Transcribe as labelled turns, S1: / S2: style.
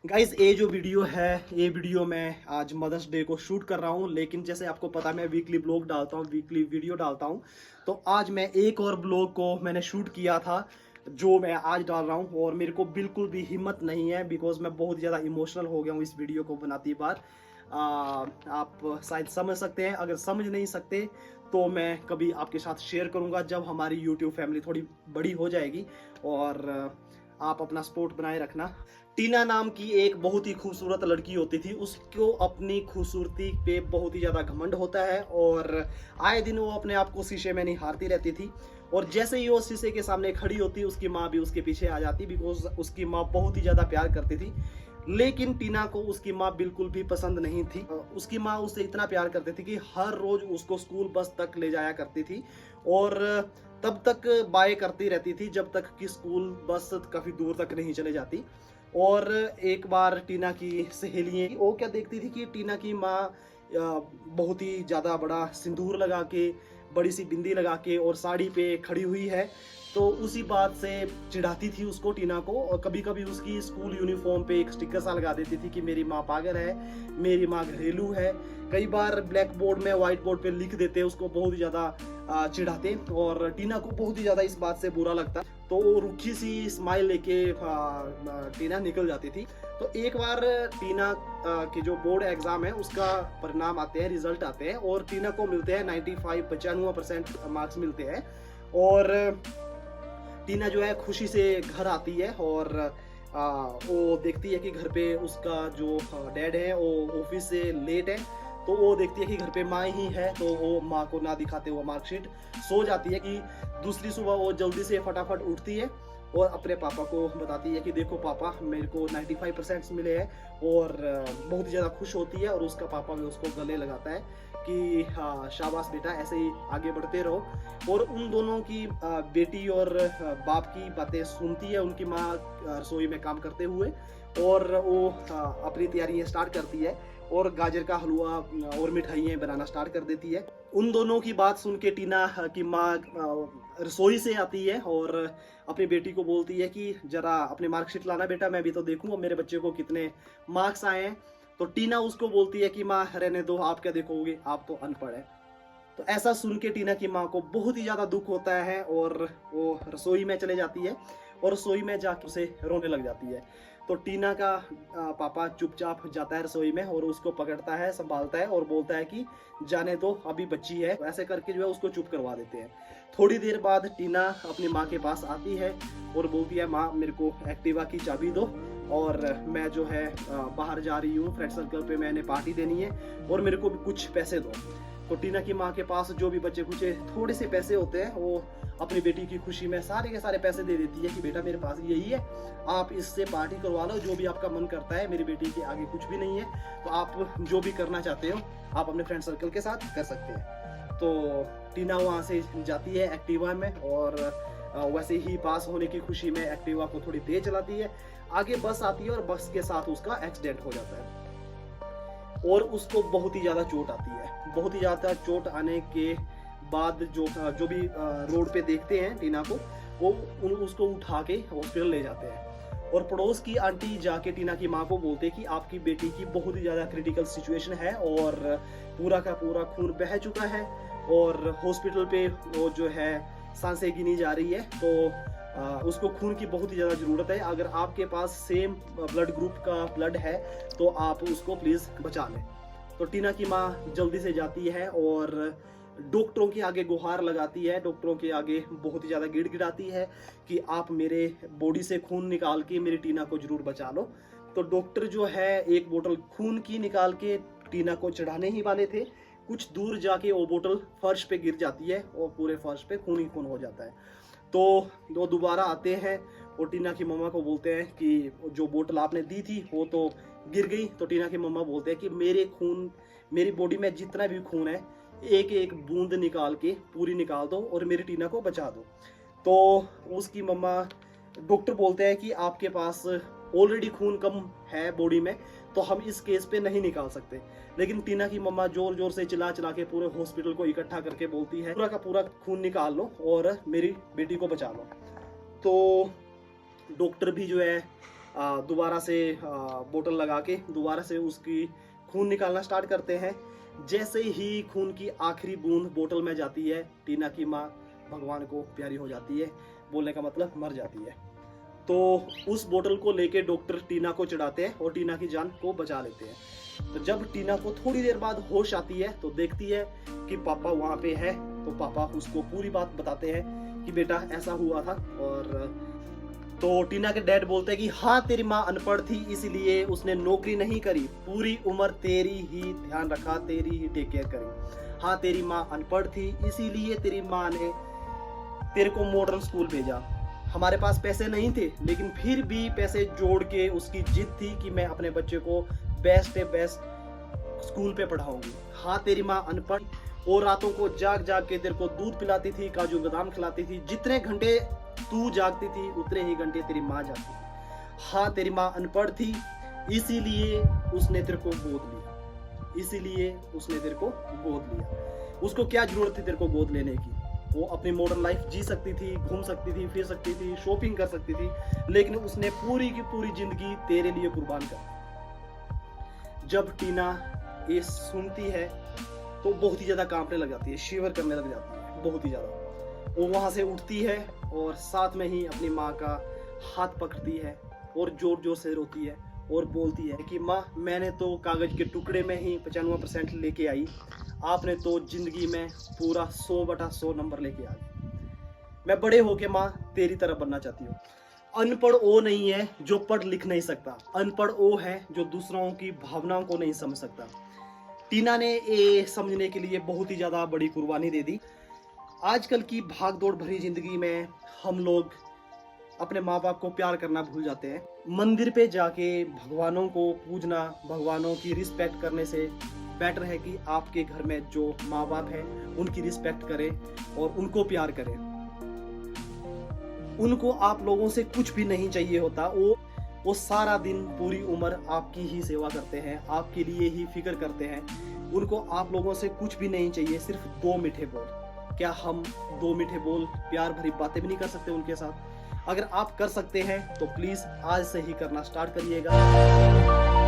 S1: Guys ये जो video है, ये वीडियो मैं आज मदर्स डे को शूट कर रहा हूँ। लेकिन जैसे आपको पता है मैं वीकली ब्लॉग डालता हूँ, वीकली वीडियो डालता हूँ। तो आज मैं एक और ब्लॉग को मैंने शूट किया था जो मैं आज डाल रहा हूँ। और मेरे को बिल्कुल भी हिम्मत नहीं है बिकॉज मैं बहुत ज़्यादा इमोशनल हो गया हूँ इस वीडियो को बनाती बार। आप शायद समझ सकते हैं, अगर समझ नहीं सकते तो मैं कभी आपके साथ शेयर करूँगा जब हमारी यूट्यूब फैमिली थोड़ी बड़ी हो जाएगी। और आप अपना सपोर्ट बनाए रखना। टीना नाम की एक बहुत ही खूबसूरत लड़की होती थी, उसको अपनी खूबसूरती पे बहुत ही ज़्यादा घमंड होता है और आए दिन वो अपने आप को शीशे में निहारती रहती थी। और जैसे ही वो शीशे के सामने खड़ी होती, उसकी माँ भी उसके पीछे आ जाती बिकॉज उसकी माँ बहुत ही ज़्यादा प्यार करती थी। लेकिन टीना को उसकी माँ बिल्कुल भी पसंद नहीं थी। उसकी माँ उससे इतना प्यार करती थी कि हर रोज उसको स्कूल बस तक ले जाया करती थी और तब तक बाय करती रहती थी जब तक कि स्कूल बस काफ़ी दूर तक नहीं चले जाती। और एक बार टीना की सहेलियाँ वो क्या देखती थी कि टीना की माँ बहुत ही ज़्यादा बड़ा सिंदूर लगा के, बड़ी सी बिंदी लगा के और साड़ी पे खड़ी हुई है। तो उसी बात से चिढ़ाती थी उसको, टीना को। और कभी कभी उसकी स्कूल यूनिफॉर्म पे एक स्टिकर सा लगा देती थी कि मेरी माँ पागल है, मेरी माँ घरेलू है। कई बार ब्लैक बोर्ड में, व्हाइट बोर्ड पे लिख देते, उसको बहुत ही ज़्यादा चिढ़ाते और टीना को बहुत ही ज़्यादा इस बात से बुरा लगता। तो वो रुखी सी स्माइल लेके टीना निकल जाती थी। तो एक बार टीना की जो बोर्ड एग्जाम है उसका परिणाम आते हैं, रिजल्ट आते हैं और टीना को मिलते हैं 95% मार्क्स मिलते हैं। और टीना जो है खुशी से घर आती है और वो देखती है कि घर पे उसका जो डैड है वो ऑफिस से लेट है। तो वो देखती है कि घर पे माँ ही है, तो वो माँ को ना दिखाते हुए मार्कशीट सो जाती है। कि दूसरी सुबह वो जल्दी से फटाफट उठती है और अपने पापा को बताती है कि देखो पापा, मेरे को 95% मिले हैं। और बहुत ही ज़्यादा खुश होती है और उसका पापा भी उसको गले लगाता है कि हाँ शाबाश बेटा, ऐसे ही आगे बढ़ते रहो। और उन दोनों की बेटी और बाप की बातें सुनती है उनकी माँ रसोई में काम करते हुए। और वो अपनी तैयारियां स्टार्ट करती है और गाजर का हलवा और मिठाइयाँ बनाना स्टार्ट कर देती है। उन दोनों की बात सुन के टीना की माँ रसोई से आती है और अपनी बेटी को बोलती है कि जरा अपनी मार्कशीट लाना बेटा, मैं भी तो देखूँ मेरे बच्चे को कितने मार्क्स आए हैं। तो टीना उसको बोलती है कि माँ रहने दो, आप क्या देखोगे, आप तो अनपढ़ है। तो ऐसा सुन के टीना की माँ को बहुत ही ज़्यादा दुख होता है और वो रसोई में चले जाती है और रसोई में जाकर उसे रोने लग जाती है। तो टीना का पापा चुपचाप जाता है रसोई में और उसको पकड़ता है, संभालता है और बोलता है कि जाने दो, अभी बच्ची है। ऐसे करके जो है उसको चुप करवा देते हैं। थोड़ी देर बाद टीना अपनी माँ के पास आती है और बोलती है माँ, मेरे को एक्टिवा की चाबी दो और मैं जो है बाहर जा रही हूँ, फ्रेंड सर्कल पे मैंने पार्टी देनी है और मेरे को भी कुछ पैसे दो। तो टीना की माँ के पास जो भी बचे कुछ थोड़े से पैसे होते हैं, वो अपनी बेटी की खुशी में सारे के सारे पैसे दे देती है कि बेटा मेरे पास यही है, आप इससे पार्टी करवा लो, जो भी आपका मन करता है, मेरी बेटी के आगे कुछ भी नहीं है, तो आप जो भी करना चाहते हो आप अपने फ्रेंड सर्कल के साथ कर सकते हैं। तो टीना वहाँ से जाती है एक्टिवा में और वैसे ही पास होने की खुशी में एक्टिवा को थोड़ी तेज चलाती है। आगे बस आती है और बस के साथ उसका एक्सीडेंट हो जाता है और उसको बहुत ही ज़्यादा चोट आती है। बहुत ही ज़्यादा चोट आने के बाद जो भी रोड पे देखते हैं टीना को, वो उसको उठा के हॉस्पिटल ले जाते हैं। और पड़ोस की आंटी जाके टीना की माँ को बोलते हैं कि आपकी बेटी की बहुत ही ज़्यादा क्रिटिकल सिचुएशन है और पूरा का पूरा खून बह चुका है और हॉस्पिटल पे वो जो है सांसें गिनी जा रही है। तो उसको खून की बहुत ही ज़्यादा ज़रूरत है। अगर आपके पास सेम ब्लड ग्रुप का ब्लड है तो आप उसको प्लीज़ बचा लें। तो टीना की माँ जल्दी से जाती है और डॉक्टरों के आगे गुहार लगाती है, डॉक्टरों के आगे बहुत ही ज़्यादा गिड़गिड़ाती है कि आप मेरे बॉडी से खून निकाल के मेरी टीना को ज़रूर बचा लो। तो डॉक्टर जो है एक बोतल खून की निकाल के टीना को चढ़ाने ही वाले थे, कुछ दूर जाके वो बोतल फर्श पे गिर जाती है और पूरे फर्श पे खून ही खून हो जाता है। तो वो दोबारा आते हैं और टीना की मम्मा को बोलते हैं कि जो बोतल आपने दी थी वो तो गिर गई। तो टीना की मम्मा बोलते हैं कि मेरी बॉडी में जितना भी खून है, एक एक बूंद निकाल के पूरी निकाल दो और मेरी टीना को बचा दो। तो उसकी मम्मा, डॉक्टर बोलते हैं कि आपके पास ऑलरेडी खून कम है बॉडी में, तो हम इस केस पे नहीं निकाल सकते। लेकिन टीना की मम्मा जोर जोर से चिल्ला चिल्ला के पूरे हॉस्पिटल को इकट्ठा करके बोलती है पूरा का पूरा खून निकाल लो और मेरी बेटी को बचा लो। तो डॉक्टर भी जो है दोबारा से बोतल लगा के दोबारा से उसकी खून निकालना स्टार्ट करते हैं। जैसे ही खून की आखिरी बूंद बोतल में जाती है, टीना की माँ भगवान को प्यारी हो जाती है, बोलने का मतलब मर जाती है। तो उस बोतल को लेके डॉक्टर टीना को चढ़ाते हैं और टीना की जान को बचा लेते हैं। तो जब टीना को थोड़ी देर बाद होश आती है तो देखती है कि पापा वहाँ पे है। तो पापा उसको पूरी बात बताते हैं कि बेटा ऐसा हुआ था। और तो टीना के डैड बोलते हैं कि हाँ, तेरी माँ अनपढ़ थी इसलिए उसने नौकरी नहीं करी, पूरी उम्र तेरी ही ध्यान रखा, तेरी ही टेक केयर करी। हाँ, तेरी माँ अनपढ़ थी इसीलिए तेरी माँ ने तेरे को मॉडर्न स्कूल भेजा। हमारे पास पैसे नहीं थे लेकिन फिर भी पैसे जोड़ के उसकी जिद थी कि मैं अपने बच्चे को बेस्ट स्कूल पे पढ़ाऊंगी। हाँ, तेरी माँ अनपढ़ और रातों को जाग जाग के तेरे को दूध पिलाती थी, काजू बादाम खिलाती थी। जितने घंटे तू जागती थी उतने ही घंटे तेरी माँ जागती थी। हाँ, तेरी माँ अनपढ़ थी इसीलिए उसने तेरे को गोद लिया, इसीलिए उसने तेरे को गोद लिया। उसको क्या जरूरत थी तेरे को गोद लेने की? वो अपनी मॉडर्न लाइफ जी सकती थी, घूम सकती थी, फिर सकती थी, शॉपिंग कर सकती थी, लेकिन उसने पूरी की पूरी जिंदगी तेरे लिए कुर्बान कर दी। जब टीना ये सुनती है तो बहुत ही ज्यादा कांपने लग जाती है, शिवर करने लग जाती है बहुत ही ज्यादा। वो वहां से उठती है और साथ में ही अपनी माँ का हाथ पकड़ती है और जोर जोर से रोती है और बोलती है कि माँ, मैंने तो कागज के टुकड़े में ही 95% लेके आई, आपने तो जिंदगी में पूरा 100/100 नंबर लेके आ गए। मैं बड़े होके माँ तेरी तरह बनना चाहती हूँ। अनपढ़ वो नहीं है जो पढ़ लिख नहीं सकता, अनपढ़ वो है जो दूसरों की भावनाओं को नहीं समझ सकता। टीना ने ये समझने के लिए बहुत ही ज्यादा बड़ी कुर्बानी दे दी। आजकल की भाग दौड़ भरी जिंदगी में हम लोग अपने माँ बाप को प्यार करना भूल जाते हैं। मंदिर पे जाके भगवानों को पूजना, भगवानों की रिस्पेक्ट करने से बेटर है कि आपके घर में जो माँ बाप है उनकी रिस्पेक्ट करें और उनको प्यार करें। उनको आप लोगों से कुछ भी नहीं चाहिए होता। वो सारा दिन पूरी उम्र आपकी ही सेवा करते हैं, आपके लिए ही फिक्र करते हैं। उनको आप लोगों से कुछ भी नहीं चाहिए, सिर्फ 2 मीठे बोल। क्या हम 2 मीठे बोल, प्यार भरी बातें भी नहीं कर सकते उनके साथ? अगर आप कर सकते हैं तो प्लीज आज से ही करना स्टार्ट करिएगा।